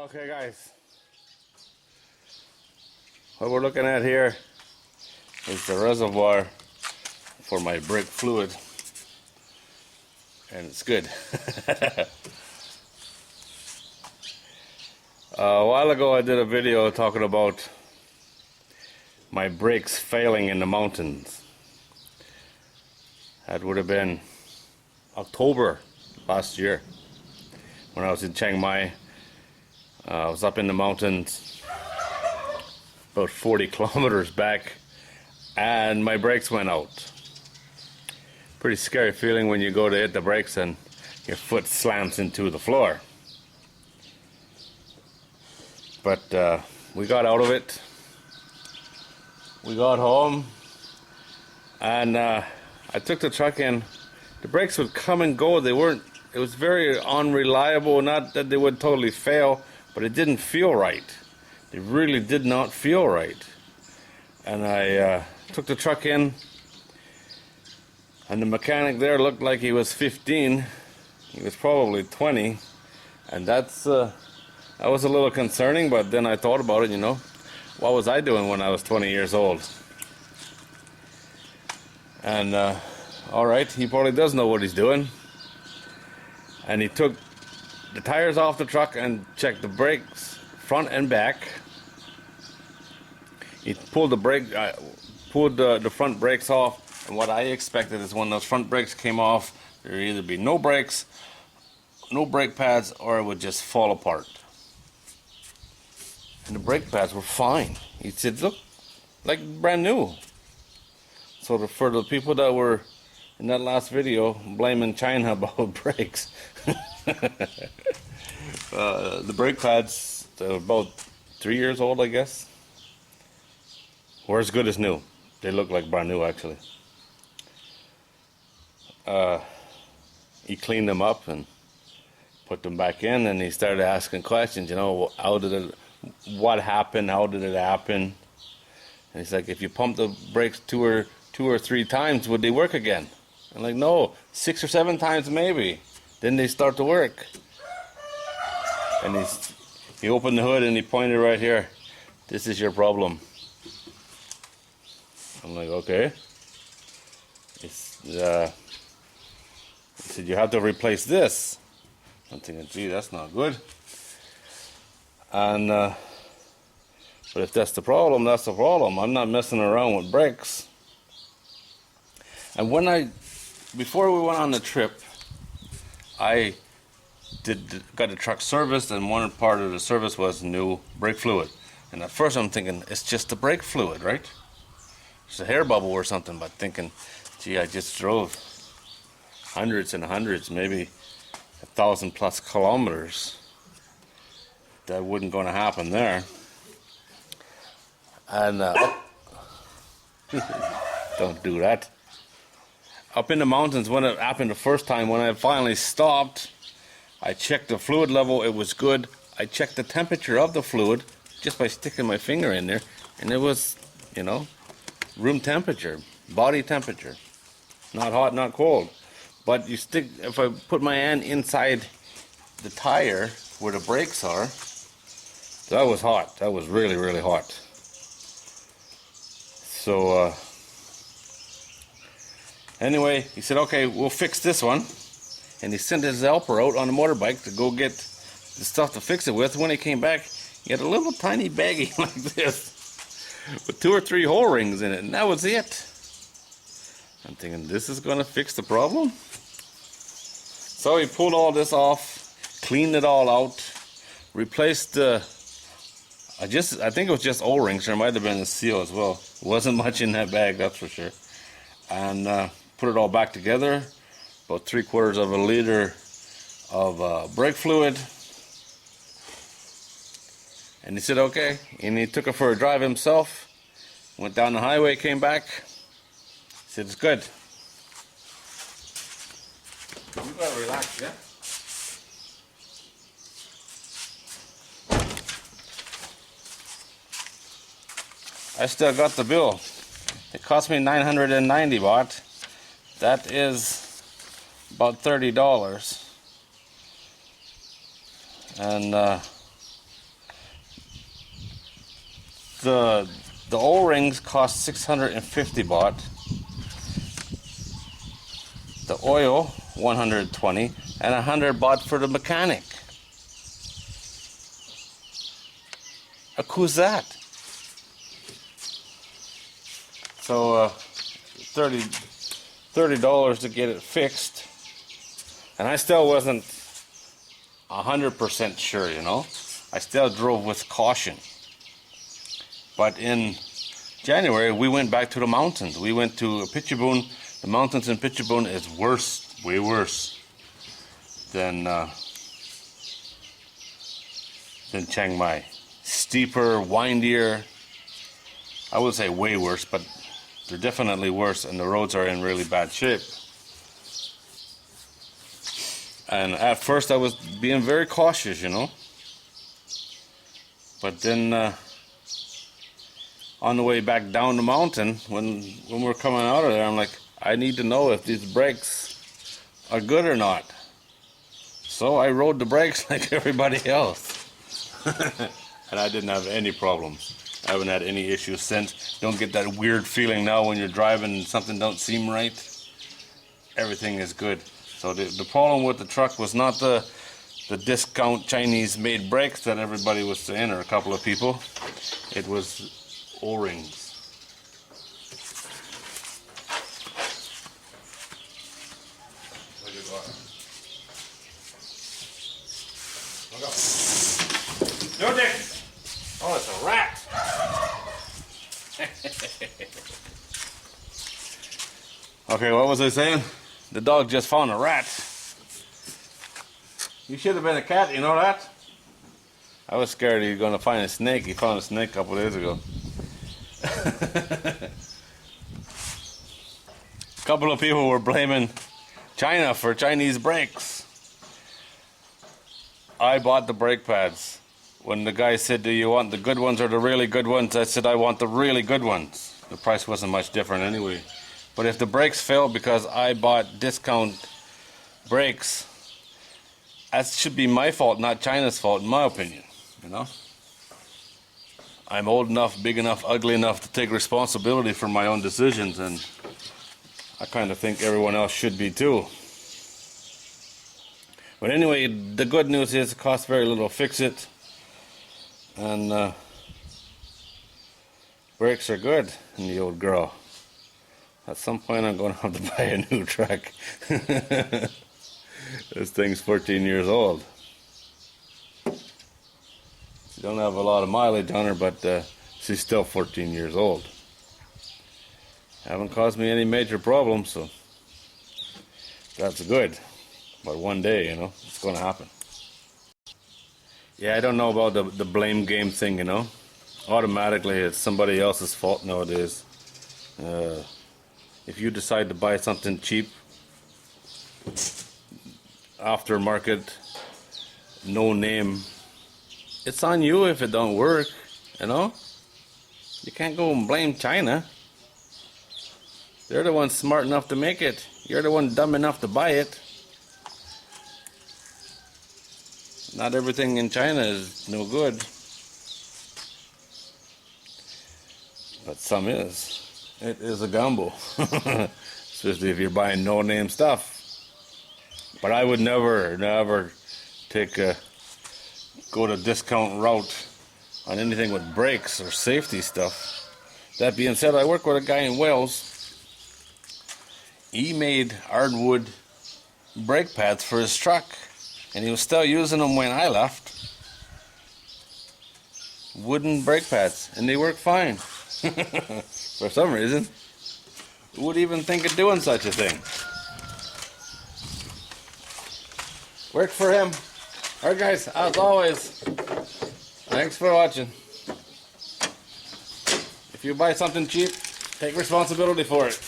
Okay guys, what we're looking at here is the reservoir for my brake fluid, and it's good. A while ago I did a video talking about my brakes failing in the mountains. That would have been October last year when I was in Chiang Mai. I was up in the mountains about 40 kilometers back and my brakes went out. Pretty scary feeling when you go to hit the brakes and your foot slams into the floor. But we got out of it. We got home and I took the truck in. The brakes would come and go. It was very unreliable. Not that they would totally fail, but it didn't feel right. It really did not feel right. And I took the truck in, and the mechanic there looked like he was 15. He was probably 20, and that was a little concerning. But then I thought about it, you know, what was I doing when I was 20 years old? And all right, he probably does know what he's doing. And he took the tires off the truck and checked the brakes front and back. He pulled the front brakes off, and what I expected is when those front brakes came off, there'd either be no brakes, no brake pads, or it would just fall apart. And the brake pads were fine. He said, look, like brand new. So for the people that were in that last video blaming China about brakes, the brake pads, they're about 3 years old, I guess, were as good as new. They look like brand new, actually. He cleaned them up and put them back in, and he started asking questions, you know, what happened, how did it happen? And he's like, if you pump the brakes two or three times, would they work again? I'm like, no, 6 or 7 times maybe. Then they start to work. And he opened the hood and he pointed right here. This is your problem. I'm like, okay. He said, you have to replace this. I'm thinking, gee, that's not good. And but if that's the problem, that's the problem. I'm not messing around with brakes. And before we went on the trip, I got the truck serviced, and one part of the service was new brake fluid. And at first I'm thinking, it's just the brake fluid, right? It's a hair bubble or something, but thinking, gee, I just drove hundreds and hundreds, maybe 1,000+ kilometers. That wasn't going to happen there. And don't do that. Up in the mountains, when it happened the first time, when I finally stopped, I checked the fluid level, it was good. I checked the temperature of the fluid just by sticking my finger in there, and it was, you know, room temperature, body temperature. Not hot, not cold. But if I put my hand inside the tire where the brakes are, that was hot. That was really, really hot. So, anyway, he said, okay, we'll fix this one. And he sent his helper out on a motorbike to go get the stuff to fix it with. When he came back, he had a little tiny baggie like this with 2 or 3 hole rings in it, and that was it. I'm thinking, this is going to fix the problem? So he pulled all this off, cleaned it all out, replaced I think it was just O-rings. There might have been a seal as well. Wasn't much in that bag, that's for sure. And put it all back together. About 3/4 of a liter of brake fluid. And he said, okay. And he took it for a drive himself. Went down the highway, came back. He said, it's good. You gotta relax, yeah? I still got the bill. It cost me 990 baht. That is about $30. And The O-rings cost 650 baht. The oil 120 and 100 baht for the mechanic. Who's that? So $30 to get it fixed, and I still wasn't 100% sure, you know. I still drove with caution. But in January, we went back to the mountains. We went to Pitchibun. The mountains in Pitchibun is worse, way worse than Chiang Mai. Steeper, windier. I would say way worse, but they're definitely worse, and the roads are in really bad shape. And at first I was being very cautious, you know. But then on the way back down the mountain, when we're coming out of there, I'm like, I need to know if these brakes are good or not. So I rode the brakes like everybody else. And I didn't have any problems. I haven't had any issues since. Don't get that weird feeling now when you're driving and something don't seem right. Everything is good. So the problem with the truck was not the discount Chinese made brakes that everybody was saying, or a couple of people. It was O-rings. No, Dick! Oh, it's a rat! Okay, what was I saying? The dog just found a rat. You should have been a cat, you know that? I was scared he was going to find a snake. He found a snake a couple days ago. A couple of people were blaming China for Chinese brakes. I bought the brake pads. When the guy said, do you want the good ones or the really good ones? I said, I want the really good ones. The price wasn't much different anyway. But if the brakes fail because I bought discount brakes, that should be my fault, not China's fault, in my opinion. You know? I'm old enough, big enough, ugly enough to take responsibility for my own decisions, and I kind of think everyone else should be too. But anyway, the good news is it costs very little to fix it. And brakes are good in the old girl. At some point I'm going to have to buy a new truck. This thing's 14 years old. She don't have a lot of mileage on her, but she's still 14 years old. Haven't caused me any major problems, so that's good. But one day, you know, it's going to happen. Yeah, I don't know about the blame game thing, you know. Automatically, it's somebody else's fault nowadays. If you decide to buy something cheap, aftermarket, no name, it's on you if it don't work, you know. You can't go and blame China. They're the ones smart enough to make it. You're the one dumb enough to buy it. Not everything in China is no good, but some is. It is a gamble, especially if you're buying no-name stuff. But I would never go the discount route on anything with brakes or safety stuff. That being said, I work with a guy in Wales. He made hardwood brake pads for his truck, and he was still using them when I left. Wooden brake pads, and they work fine. For some reason. Who would even think of doing such a thing? Worked for him. Alright guys, as always, thanks for watching. If you buy something cheap, take responsibility for it.